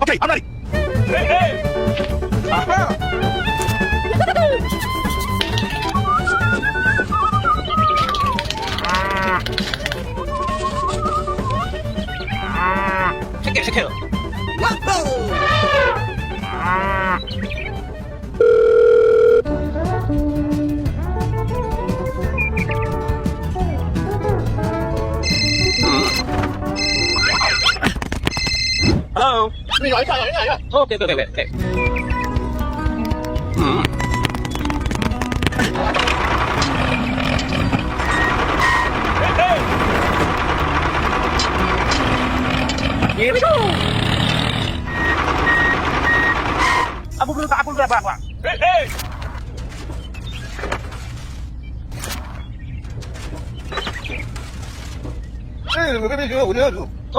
Okay, I'm ready. Hey, hey. Secure. Hello. Okay. Here we go. Apple berapa? Hey.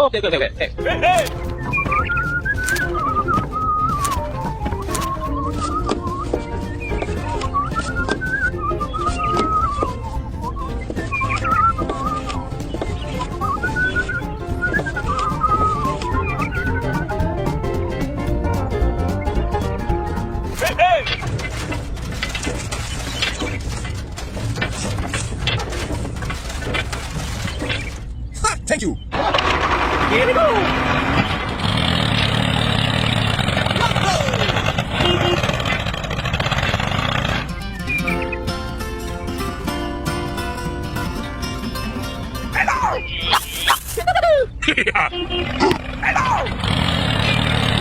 Okay. Hey. Thank you. Here we go. Hello.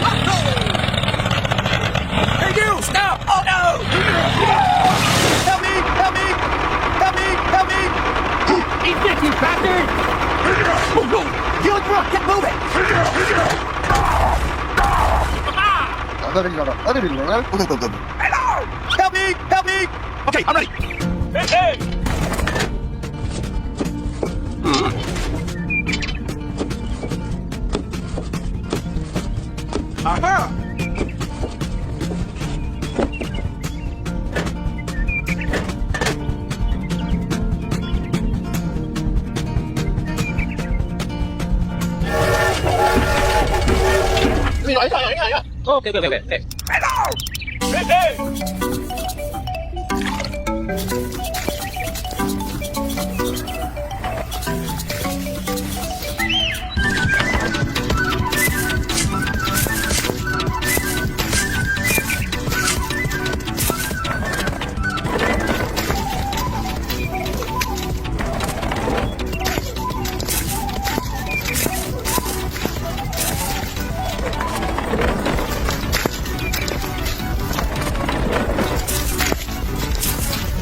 Hello. Hey, you! Stop! Oh no! Help me! Eat this, you bastard! Oh no! Deal it, bro! Get moving! Hello! Help me! Okay, I'm ready. Hey! Aha! Okay. Hello! Hey!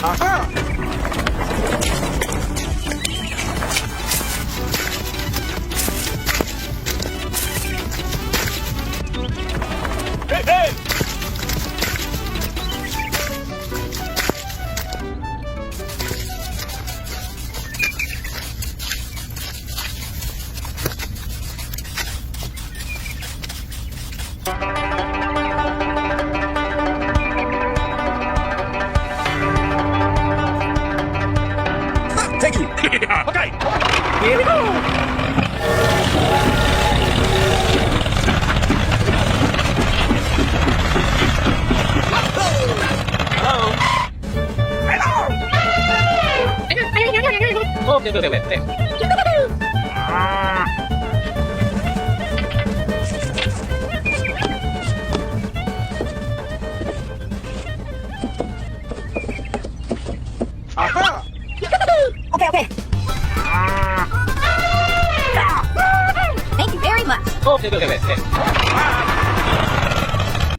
Aha! Hey! Thank you. Okay. Here we go. Hello. Okay. Aha! Okay. Thank you very much. Okay.